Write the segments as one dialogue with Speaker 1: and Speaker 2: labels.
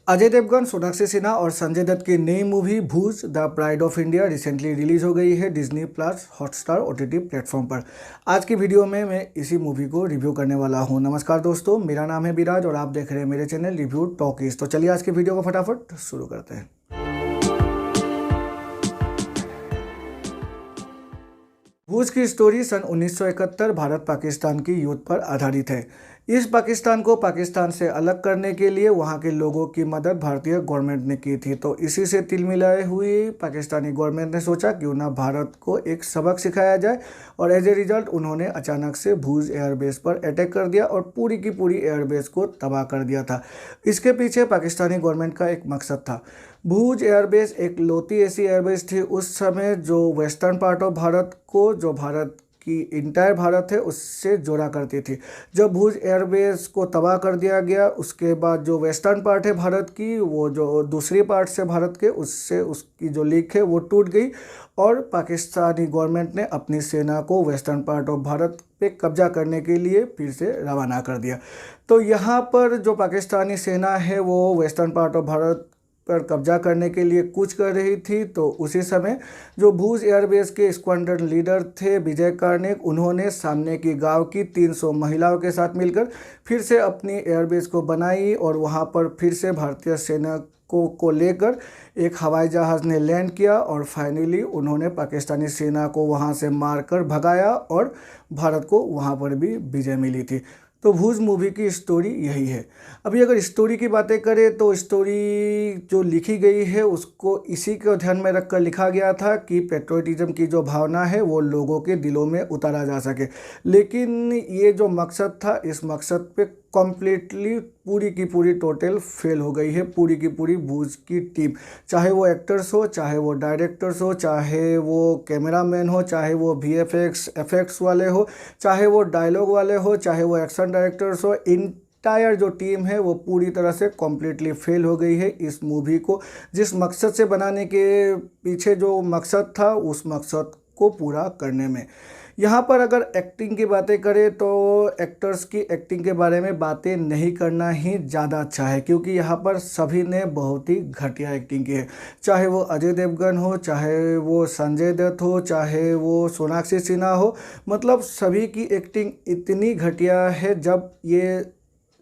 Speaker 1: अजय देवगन, सोनाक्षी सिन्हा और संजय दत्त की नई movie Bhuj the pride of India recently release हो गई है Disney plus Hotstar OTT platform पर। आज की वीडियो में मैं इसी मूवी को रिव्यू करने वाला हूं। नमस्कार दोस्तों, मेरा नाम है विराज और आप देख रहे हैं मेरे चैनल रिव्यू टॉकीज। तो चलिए आज की वीडियो को फटाफट शुरू करते हैं। भूज की स्टोरी सन 1971 भारत पाकिस्तान की युद्ध पर आधारित है। इस पाकिस्तान को पाकिस्तान से अलग करने के लिए वहां के लोगों की मदद भारतीय गवर्नमेंट ने की थी। तो इसी से तिल मिलाए हुई पाकिस्तानी गवर्नमेंट ने सोचा क्यों ना भारत को एक सबक सिखाया जाए, और एज ए रिजल्ट उन्होंने अचानक से भूज एयरबेस पर अटैक कर दिया और पूरी की पूरी एयरबेस को तबाह कर दिया था। इसके पीछे पाकिस्तानी गवर्नमेंट का एक मकसद था। भूज एयरबेस एक लौती ऐसी एयरबेस थी उस समय जो वेस्टर्न पार्ट ऑफ भारत को, जो भारत की इंटायर भारत है, उससे जोड़ा करती थी। जब भूज एयरबेस को तबाह कर दिया गया उसके बाद जो वेस्टर्न पार्ट है भारत की, वो जो दूसरी पार्ट से भारत के, उससे उसकी जो लिंक है वो टूट गई और पाकिस्तानी गवर्नमेंट ने अपनी सेना को वेस्टर्न पार्ट ऑफ भारत पे कब्जा करने के लिए फिर से रवाना कर दिया। तो यहाँ पर जो पाकिस्तानी सेना है वो वेस्टर्न पार्ट ऑफ भारत पर कब्जा करने के लिए कूच कर रही थी। तो उसी समय जो भूज एयरबेस के स्क्वाड्रन लीडर थे विजय कार्णिक, उन्होंने सामने की गांव की 300 महिलाओं के साथ मिलकर फिर से अपनी एयरबेस को बनाई और वहां पर फिर से भारतीय सेना को लेकर एक हवाई जहाज़ ने लैंड किया और फाइनली उन्होंने पाकिस्तानी सेना को वहां से मारकर भगाया और भारत को वहां पर भी विजय मिली थी। तो भूज मूवी की स्टोरी यही है। अभी अगर स्टोरी की बातें करें तो स्टोरी जो लिखी गई है उसको इसी को ध्यान में रखकर लिखा गया था कि पेट्रोटिज्म की जो भावना है वो लोगों के दिलों में उतारा जा सके। लेकिन ये जो मकसद था, इस मकसद पे कम्प्लीटली पूरी की पूरी टोटल फेल हो गई है पूरी की पूरी भूज की टीम। चाहे वो एक्टर्स हो, चाहे वो डायरेक्टर्स हो, चाहे वो कैमरामैन हो, चाहे वो वीएफएक्स एफेक्ट्स वाले हो, चाहे वो डायलॉग वाले हो, चाहे वो एक्शन डायरेक्टर्स हो, इंटायर जो टीम है वो पूरी तरह से कम्प्लीटली फेल हो गई है इस मूवी को जिस मकसद से बनाने के पीछे जो मकसद था उस मकसद को पूरा करने में। यहाँ पर अगर एक्टिंग की बातें करें तो एक्टर्स की एक्टिंग के बारे में बातें नहीं करना ही ज़्यादा अच्छा है, क्योंकि यहाँ पर सभी ने बहुत ही घटिया एक्टिंग की है। चाहे वो अजय देवगन हो, चाहे वो संजय दत्त हो, चाहे वो सोनाक्षी सिन्हा हो, मतलब सभी की एक्टिंग इतनी घटिया है। जब ये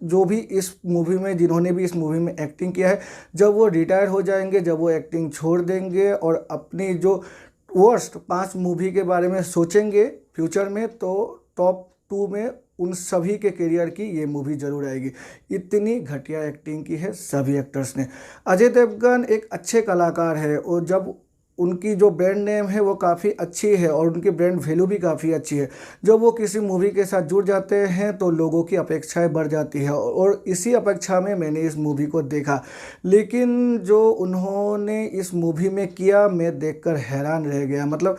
Speaker 1: जो भी इस मूवी में जिन्होंने भी इस मूवी में एक्टिंग किया है, जब वो रिटायर हो जाएंगे, जब वो एक्टिंग छोड़ देंगे और अपनी जो वर्स्ट 5 मूवी के बारे में सोचेंगे फ्यूचर में, तो टॉप 2 में उन सभी के करियर की ये मूवी जरूर आएगी। इतनी घटिया एक्टिंग की है सभी एक्टर्स ने। अजय देवगन एक अच्छे कलाकार है और जब उनकी जो ब्रांड नेम है वो काफ़ी अच्छी है और उनकी ब्रांड वैल्यू भी काफ़ी अच्छी है। जब वो किसी मूवी के साथ जुड़ जाते हैं तो लोगों की अपेक्षाएं बढ़ जाती है और इसी अपेक्षा में मैंने इस मूवी को देखा। लेकिन जो उन्होंने इस मूवी में किया, मैं देखकर हैरान रह गया। मतलब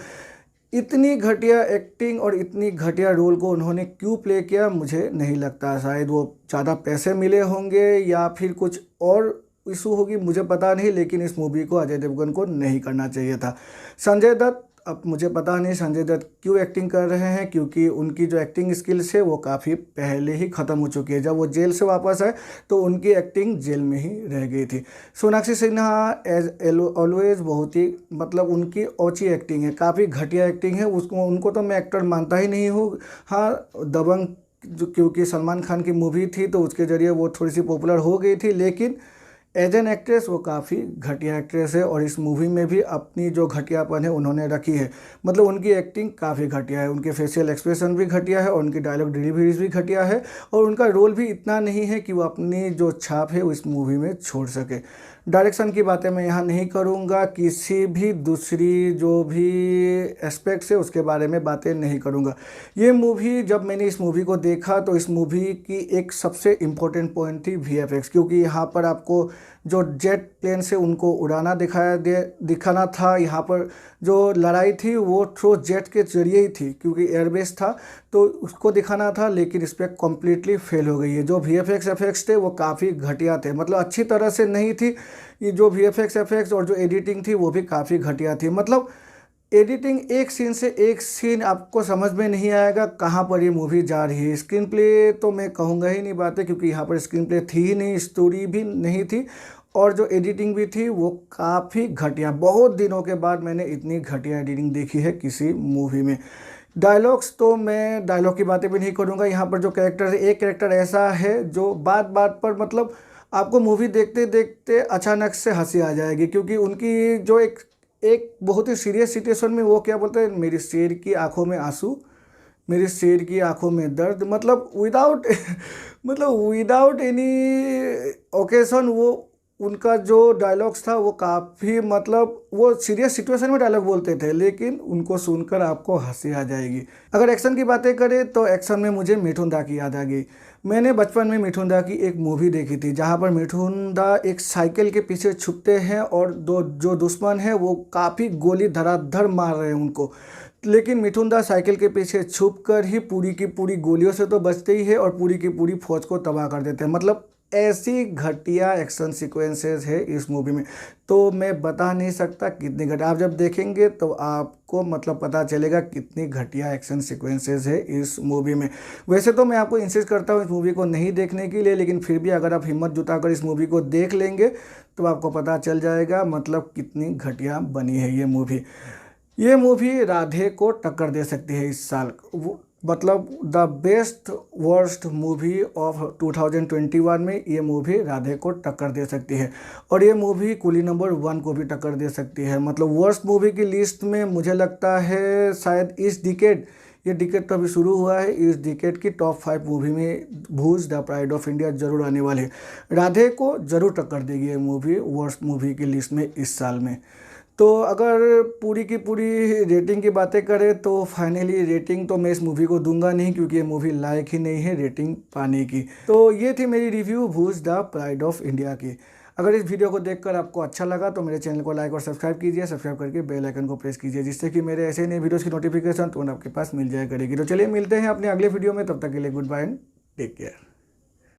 Speaker 1: इतनी घटिया एक्टिंग और इतनी घटिया रोल को उन्होंने क्यों प्ले किया मुझे नहीं लगता। शायद वो ज़्यादा पैसे मिले होंगे या फिर कुछ और इशू होगी, मुझे पता नहीं। लेकिन इस मूवी को अजय देवगन को नहीं करना चाहिए था। संजय दत्त, अब मुझे पता नहीं संजय दत्त क्यों एक्टिंग कर रहे हैं, क्योंकि उनकी जो एक्टिंग स्किल्स है वो काफ़ी पहले ही ख़त्म हो चुकी है। जब वो जेल से वापस आए तो उनकी एक्टिंग जेल में ही रह गई थी। सोनाक्षी सिन्हा एज ऑलवेज बहुत ही, मतलब उनकी ओची एक्टिंग है, काफ़ी घटिया एक्टिंग है। उसको उनको तो मैं एक्टर मानता ही नहीं हूँ। हाँ, दबंग जो क्योंकि सलमान खान की मूवी थी तो उसके ज़रिए वो थोड़ी सी पॉपुलर हो गई थी, लेकिन एज एन एक्ट्रेस वो काफ़ी घटिया एक्ट्रेस है और इस मूवी में भी अपनी जो घटियापन है उन्होंने रखी है। मतलब उनकी एक्टिंग काफ़ी घटिया है, उनके फेशियल एक्सप्रेशन भी घटिया है और उनकी डायलॉग डिलीवरीज भी घटिया है और उनका रोल भी इतना नहीं है कि वो अपनी जो छाप है उस मूवी में छोड़ सके। डायरेक्शन की बातें मैं यहाँ नहीं करूँगा, किसी भी दूसरी जो भी एस्पेक्ट्स है उसके बारे में बातें नहीं करूँगा। ये मूवी, जब मैंने इस मूवी को देखा तो इस मूवी की एक सबसे इम्पोर्टेंट पॉइंट थी वीएफएक्स, क्योंकि यहाँ पर आपको जो जेट प्लेन से उनको उड़ाना दिखाना था। यहाँ पर जो लड़ाई थी वो थ्रू जेट के जरिए ही थी, क्योंकि एयरबेस था तो उसको दिखाना था, लेकिन इस पर कम्प्लीटली फेल हो गई है। जो वीएफएक्स एफेक्ट्स थे वो काफ़ी घटिया थे, मतलब अच्छी तरह से नहीं थी। ये जो वीएफएक्स एफेक्ट्स और जो एडिटिंग थी वो भी काफ़ी घटिया थी। मतलब एडिटिंग एक सीन से एक सीन आपको समझ में नहीं आएगा कहाँ पर ये मूवी जा रही है। स्क्रीन प्ले तो मैं कहूँगा ही नहीं बातें, क्योंकि यहाँ पर स्क्रीन प्ले थी ही नहीं, स्टोरी भी नहीं थी और जो एडिटिंग भी थी वो काफ़ी घटिया। बहुत दिनों के बाद मैंने इतनी घटिया एडिटिंग देखी है किसी मूवी में। डायलॉग्स तो मैं डायलॉग की बातें भी नहीं करूँगा। यहाँ पर जो कैरेक्टर है, एक कैरेक्टर ऐसा है जो बात बात पर मतलब आपको मूवी देखते देखते अचानक से हंसी आ जाएगी, क्योंकि उनकी जो एक एक बहुत ही सीरियस सिचुएशन में वो क्या बोलते हैं, मेरी शेर की आंखों में आंसू, मेरे शेर की आंखों में दर्द, मतलब विदाउट मतलब विदाउट एनी ओकेशन वो उनका जो डायलॉग्स था वो काफ़ी मतलब वो सीरियस सिचुएशन में डायलॉग बोलते थे, लेकिन उनको सुनकर आपको हंसी आ जाएगी। अगर एक्शन की बातें करें तो एक्शन में मुझे मिठुन दा की याद आ गई। मैंने बचपन में मिठुन दा की एक मूवी देखी थी जहाँ पर मिठुन दा एक साइकिल के पीछे छुपते हैं और दो जो दुश्मन है वो काफ़ी गोली धड़ाधड़ मार रहे हैं उनको, लेकिन मिठुन दा साइकिल के पीछे छुप कर ही पूरी की पूरी गोलियों से तो बचते ही है और पूरी की पूरी फौज को तबाह कर देते हैं। मतलब ऐसी घटिया एक्शन सीक्वेंसेस है इस मूवी में, तो मैं बता नहीं सकता कितनी घटिया। आप जब देखेंगे तो आपको मतलब पता चलेगा कितनी घटिया एक्शन सीक्वेंसेस है इस मूवी में। वैसे तो मैं आपको इंसिस्ट करता हूँ इस मूवी को नहीं देखने के लिए, लेकिन फिर भी अगर आप हिम्मत जुटाकर इस मूवी को देख लेंगे तो आपको पता चल जाएगा मतलब कितनी घटिया बनी है ये मूवी राधे को टक्कर दे सकती है इस साल। मतलब the best worst movie of 2021 में ये मूवी राधे को टक्कर दे सकती है, और ये मूवी कूली नंबर 1 को भी टक्कर दे सकती है। मतलब वर्स्ट मूवी की लिस्ट में मुझे लगता है शायद इस डिकेड, ये डिकेड तो अभी शुरू हुआ है, इस डिकेड की टॉप 5 मूवी में भूज द प्राइड ऑफ इंडिया जरूर आने वाले है। राधे को जरूर टक्कर देगी ये मूवी वर्स्ट मूवी की लिस्ट में इस साल में। तो अगर पूरी की पूरी रेटिंग की बातें करें तो फाइनली रेटिंग तो मैं इस मूवी को दूंगा नहीं, क्योंकि ये मूवी लायक ही नहीं है रेटिंग पाने की। तो ये थी मेरी review Bhuj the pride of India की। अगर इस वीडियो को देखकर आपको अच्छा लगा तो मेरे चैनल को लाइक और सब्सक्राइब कीजिए, सब्सक्राइब करके बेल आइकन को प्रेस कीजिए, जिससे कि मेरे ऐसे नए वीडियोज़ की नोटिफिकेशन तुरंत आपके पास मिल जाया करेगी। तो चलिए मिलते हैं अपने अगले वीडियो में, तब तक के लिए goodbye and take care.